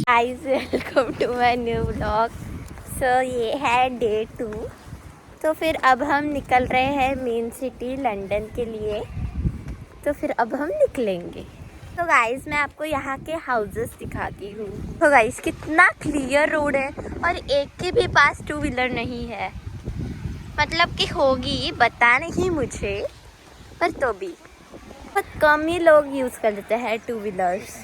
Guys welcome to my new vlog. So ये है day 2। तो फिर अब हम निकल रहे हैं मेन सिटी लंदन के लिए। तो फिर अब हम निकलेंगे। तो गाइस मैं आपको यहाँ के हाउसेस दिखाती हूँ। तो गाइस कितना क्लियर रोड है और एक के भी पास 2 व्हीलर नहीं है। मतलब कि होगी, बता नहीं मुझे, पर तो भी बहुत कम ही लोग यूज़ कर लेते हैं 2 व्हीलर्स।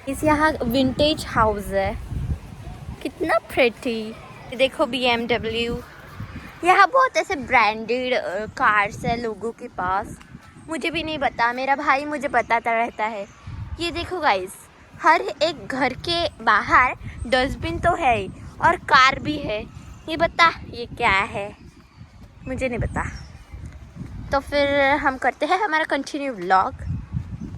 इस यहाँ विंटेज हाउस है, कितना प्रेटी। देखो BMW। यहाँ बहुत ऐसे ब्रांडेड कार्स है लोगों के पास। मुझे भी नहीं पता, मेरा भाई मुझे बताता रहता है। ये देखो गाइस, हर एक घर के बाहर डस्टबिन तो है ही और कार भी है। ये बता ये क्या है, मुझे नहीं पता। तो फिर हम करते हैं हमारा कंटिन्यू व्लॉग।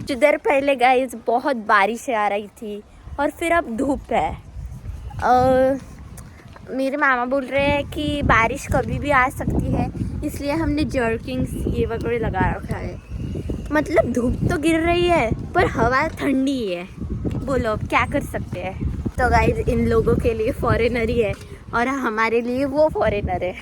जिधर पहले गाइस बहुत बारिश आ रही थी और फिर अब धूप है। मेरे मामा बोल रहे हैं कि बारिश कभी भी आ सकती है, इसलिए हमने जर्किंग्स ये वगैरह लगा रखा है। मतलब धूप तो गिर रही है पर हवा ठंडी है। बोलो अब क्या कर सकते हैं। तो गाइस इन लोगों के लिए फॉरेनर ही है और हमारे लिए वो फॉरेनर है।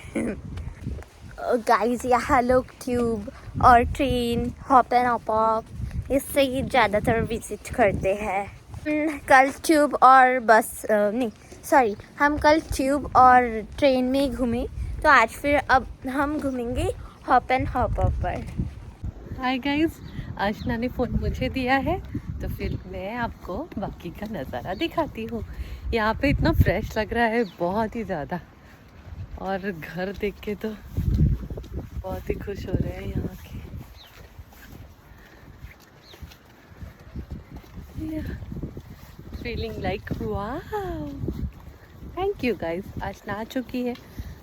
गाइस यहाँ लोग ट्यूब और ट्रेन, हॉप एंड हॉप इससे ही ज़्यादातर विजिट करते हैं। कल ट्यूब और बस नहीं सॉरी, हम कल ट्यूब और ट्रेन में ही घूमे। तो आज फिर अब हम घूमेंगे हॉप एंड हॉप पर। हाय गाइस, आशना ने फ़ोन मुझे दिया है तो फिर मैं आपको बाकी का नज़ारा दिखाती हूँ। यहाँ पे इतना फ्रेश लग रहा है, बहुत ही ज़्यादा। और घर देख के तो बहुत ही खुश हो रहे हैं यहाँ के। Feeling like wow. Thank you guys. Aashna आ चुकी है,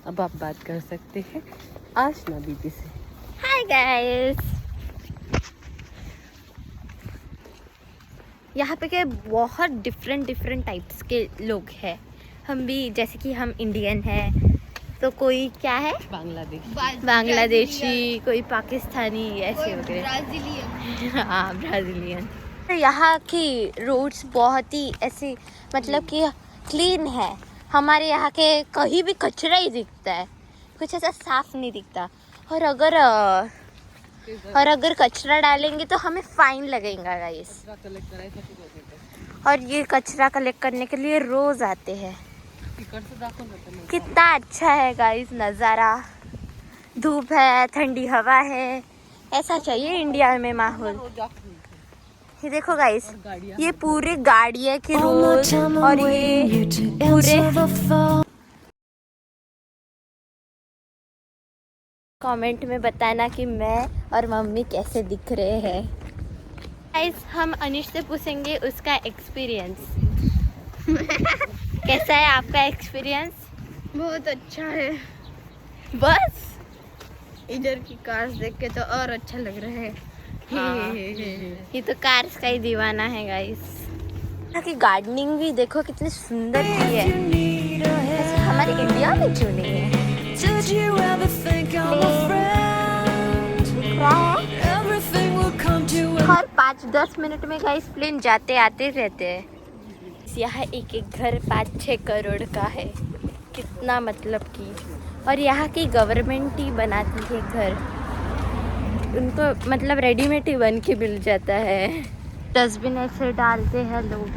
अब आप बात कर सकते हैं आशना दीदी से। हाय गाइस, यहाँ पे के बहुत डिफरेंट टाइप्स के लोग हैं। हम भी जैसे कि हम इंडियन हैं, तो कोई क्या है बांग्लादेशी, कोई पाकिस्तानी ऐसे वगैरह। हाँ ब्राज़ीलियन। यहाँ की रोड्स बहुत ही ऐसी मतलब कि क्लीन है। हमारे यहाँ के कहीं भी कचरा ही दिखता है, कुछ ऐसा साफ नहीं दिखता। और अगर कचरा डालेंगे तो हमें फाइन लगेगा गाइस। और ये कचरा कलेक्ट करने के लिए रोज आते हैं। कितना अच्छा है गाइस नज़ारा। धूप है, ठंडी हवा है, ऐसा चाहिए इंडिया में माहौल। ये देखो गाइस, ये पूरे गाड़ियाँ की रोड और ये पूरे। कमेंट में बताना कि मैं और मम्मी कैसे दिख रहे हैं। गाइस हम अनिश से पूछेंगे उसका एक्सपीरियंस। कैसा है आपका एक्सपीरियंस? बहुत अच्छा है। बस इधर की कार्स देख के तो और अच्छा लग रहा है। हाँ। ये तो कार्स का ही दीवाना है गाइस। यहाँ की गार्डनिंग भी देखो कितनी सुंदर की है, ऐसे हमारे इंडिया में क्यों नहीं है। हर 5-10 मिनट में गाइस प्लेन जाते आते रहते हैं। यहाँ एक एक घर 5-6 करोड़ का है, कितना मतलब कि। और यहाँ की गवर्नमेंट ही बनाती है घर, उनको मतलब रेडीमेड ही बन के मिल जाता है। डस्टबिन ऐसे डालते हैं लोग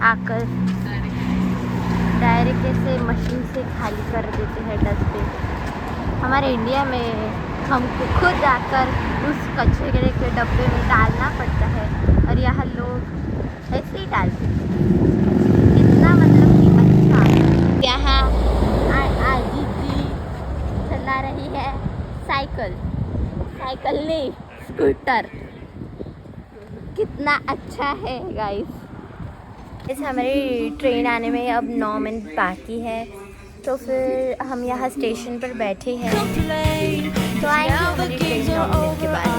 आकर, डायरेक्ट ऐसे मशीन से खाली कर देते हैं डस्टबिन। हमारे इंडिया में हमको खुद आकर उस कचरे के डब्बे में डालना पड़ता है और यहाँ लोग ऐसे ही डालते हैं। कितना मतलब कि अच्छा। यहाँ आजी जी चला रही है साइकिल नहीं स्कूटर। कितना अच्छा है गाइस। जैसे हमारी ट्रेन आने में अब 9 मिनट बाकी है, तो फिर हम यहाँ स्टेशन पर बैठे हैं। तो आएंगे हमारी ट्रेन 9 मिनट के बाद।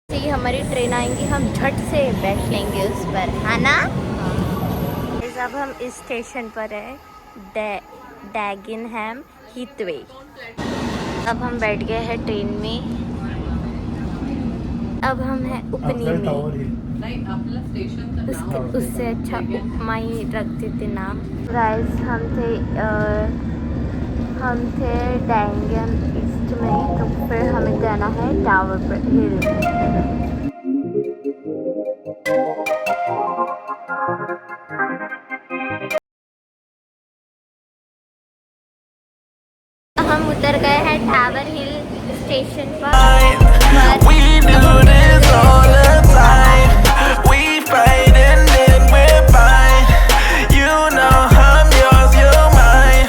ये हमारी ट्रेन आएंगी, हम झट से बैठ लेंगे उस पर, है ना। अब हम इस स्टेशन पर है डैगनहैम हीथवे। अब हम बैठ गए हैं ट्रेन में। अब हम हैं उपनी में। नाही आपलं स्टेशन उससे अच्छा उपमा ही रख देते नाम। गाइस हम थे डैंगन ईस्ट में, तो फिर हमें जाना है टावर हिल। हम उतर गए हैं टावर हिल स्टेशन पर। We do this all the time. We fight and then we're fine. You know I'm yours, you're mine.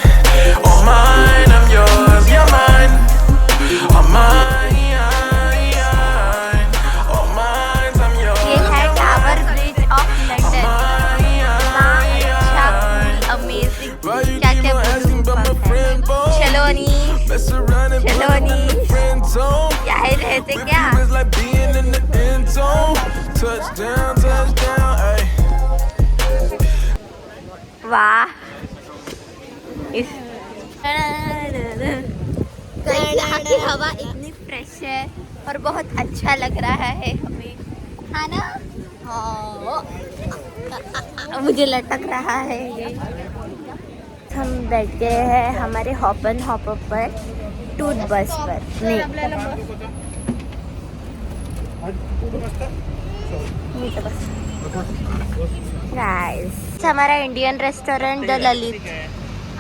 Oh mine, I'm yours, you're mine. Oh mine, oh mine, I'm yours. ये है tower bridge of London. अच्छा cool amazing क्या क्या बोलूं। चलो नी Mess around and चलो put knee in the friend zone. क्या ही रहते क्या। It's like being in the end zone. Touchdown, touchdown, ayy. वाह इस यहाँ की हवा इतनी फ्रेश है और बहुत अच्छा लग रहा है हमें, है ना। हाँ मुझे लटक रहा है ये। हम बैठ गए हैं हमारे हॉपन हॉपर पर, टूथ बस पर नहीं तो बस। गाइस हमारा इंडियन रेस्टोरेंट द ललित,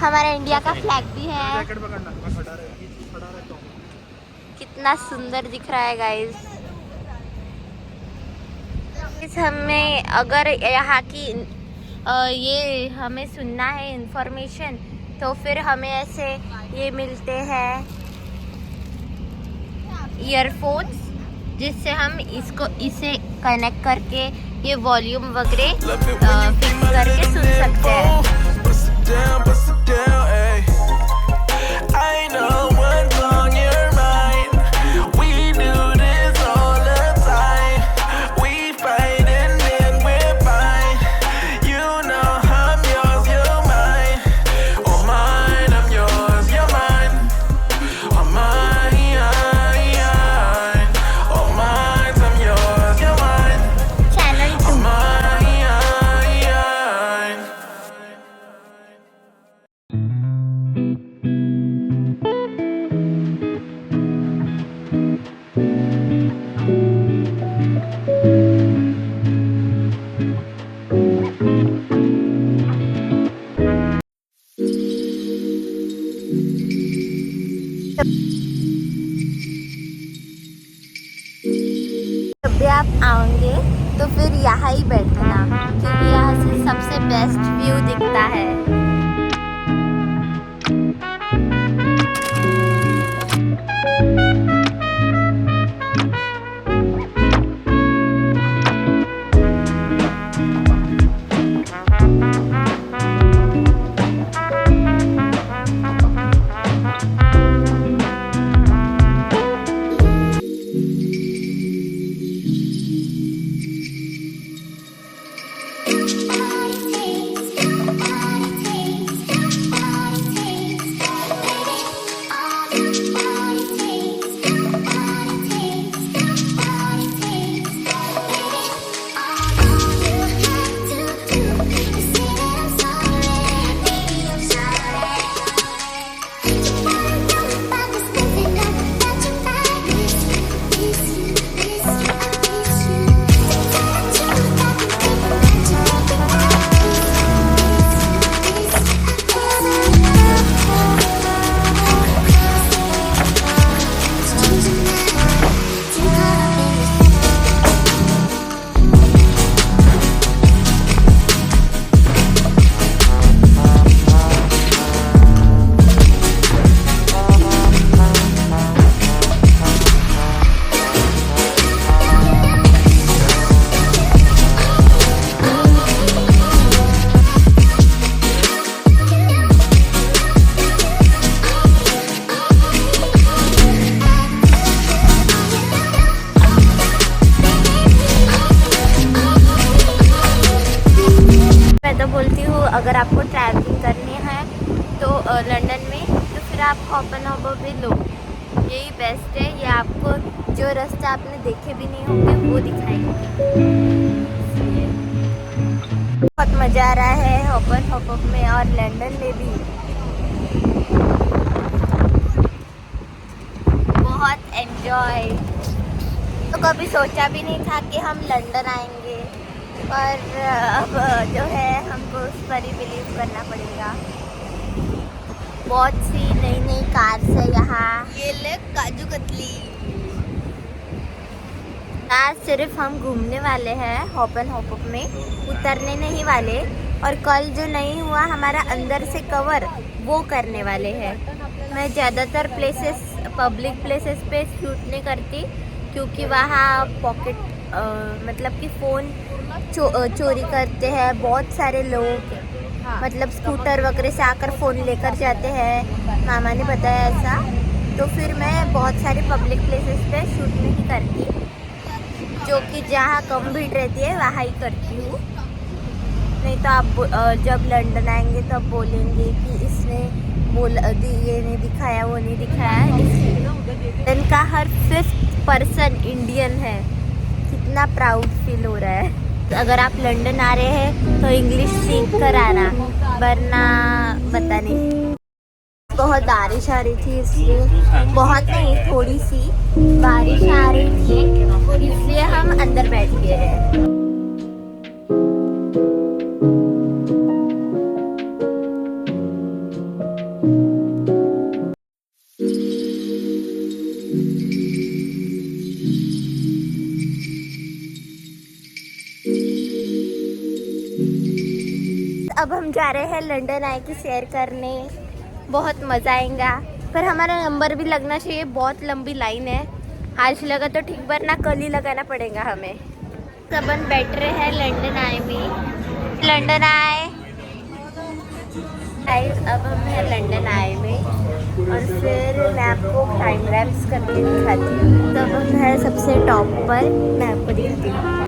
हमारा इंडिया का फ्लैग भी है। कितना सुंदर दिख रहा है गाइस। हमें अगर यहाँ की ये हमें सुनना है इंफॉर्मेशन, तो फिर हमें ऐसे ये मिलते हैं ईयरफोन्स, जिससे हम इसे कनेक्ट करके ये वॉल्यूम वगैरह फिक्स करके सुन सकते हैं। Bust it down, bust it down, ayy. London में, तो फिर आप हॉपन हॉपर भी लो, यही बेस्ट है। ये आपको जो रास्ते आपने देखे भी नहीं होंगे वो दिखाएंगे। बहुत मज़ा आ रहा है हॉपन हॉपर में और लंदन में भी बहुत एंजॉय। तो कभी सोचा भी नहीं था कि हम लंदन आएंगे, पर अब जो है हमको उस पर ही बिलीव करना पड़ेगा। बहुत सी नई नई कार्स है यहाँ। ये ले काजू कतली। आज सिर्फ हम घूमने वाले हैं हॉपन हॉपर में, उतरने नहीं वाले। और कल जो नहीं हुआ हमारा अंदर से कवर, वो करने वाले हैं। मैं ज़्यादातर प्लेसेस, पब्लिक प्लेसेस पे शूट नहीं करती, क्योंकि वहाँ पॉकेट मतलब कि फ़ोन चोरी करते हैं बहुत सारे लोग। मतलब स्कूटर वगैरह से आकर फ़ोन लेकर जाते हैं, मामा ने बताया ऐसा। तो फिर मैं बहुत सारे पब्लिक प्लेसेस पे शूट नहीं करती, जो कि जहाँ कम भीड़ रहती है वहाँ ही करती हूँ। नहीं तो आप जब लंदन आएंगे तब बोलेंगे कि इसने ये नहीं दिखाया, वो नहीं दिखाया। इसलिए इनका हर 5th पर्सन इंडियन है, कितना प्राउड फील हो रहा है। अगर आप लंदन आ रहे हैं तो इंग्लिश सीख कर आना, वरना पता नहीं। बहुत बारिश आ रही थी, इसलिए बहुत नहीं, थोड़ी सी बारिश आ रही थी, इसलिए हम अंदर बैठ गए हैं। अब हम जा रहे हैं लंदन आई की सैर करने, बहुत मज़ा आएगा। पर हमारा नंबर भी लगना चाहिए, बहुत लंबी लाइन है। आज लगा तो ठीक, वरना कल ही लगाना पड़ेगा हमें। सब हम बैठ रहे हैं लंदन आई में। लंदन आए गाइस, अब हम हैं लंदन आई में, और फिर मैं आपको टाइम लैप्स करके दिखाती हूँ। तब हम हैं सबसे टॉप पर, मैं आपको दिखाती हूँ।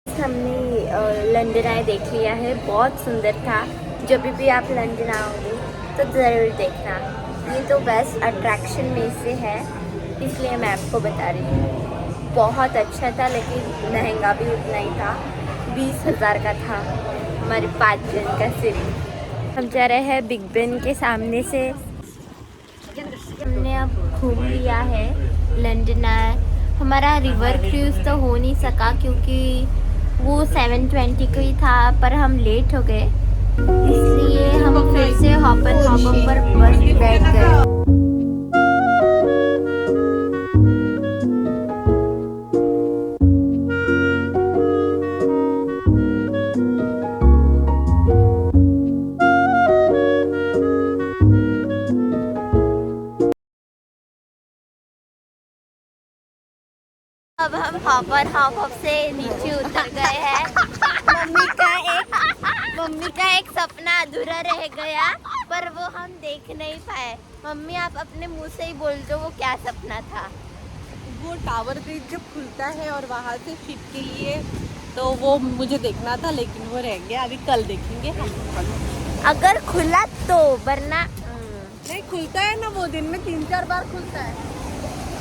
हमने लंदन आई देख लिया है, बहुत सुंदर था। जब भी आप लंदन आओगे तो ज़रूर देखना, ये तो बेस्ट अट्रैक्शन में से है, इसलिए मैं आपको बता रही हूँ। बहुत अच्छा था, लेकिन महंगा भी उतना ही था, 20,000 का था हमारे 5 जन का सिर्फ। हम जा रहे हैं बिग बेन के सामने से। हमने अब घूम लिया है लंदन आई। हमारा रिवर क्रूज़ तो हो नहीं सका, क्योंकि वो 7:20 को ही था, पर हम लेट हो गए, इसलिए हम फिर से हॉपन हॉपर पर बस बैठ गए। अब हम हॉपर हॉपर से नीचे उतर गए हैं। मम्मी का एक सपना अधूरा रह गया, पर वो हम देख नहीं पाए। मम्मी आप अपने मुंह से ही बोल दो, वो क्या सपना था? वो टावर ब्रिज जब खुलता है और वहाँ से शिप के लिए, तो वो मुझे देखना था, लेकिन वो रह गया, अभी कल देखेंगे हम। अगर खुला तो, वरना नहीं खुलता है ना, वो दिन में 3-4 बार खुलता है।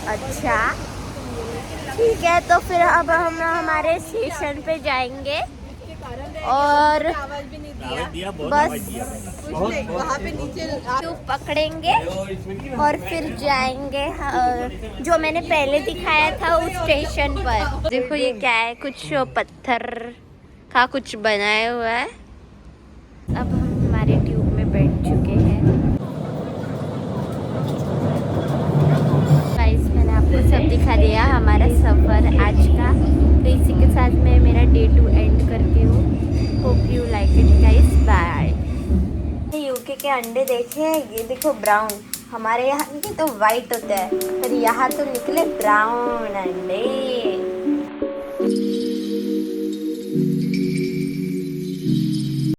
अच्छा ठीक है, तो फिर अब हम हमारे स्टेशन पे जाएंगे और आवाज भी नहीं दिया, बस वहाँ पे नीचे ट्यूब पकड़ेंगे और फिर जाएंगे जो मैंने पहले दिखाया था उस स्टेशन पर। देखो ये क्या है, कुछ पत्थर का कुछ बनाया हुआ है। अब हम हमारे ट्यूब में बैठ चुके हैं। गाइस मैंने आपको के अंडे देखे, ये देखो ब्राउन, हमारे यहाँ के तो वाइट होता है पर यहाँ तो निकले ब्राउन अंडे।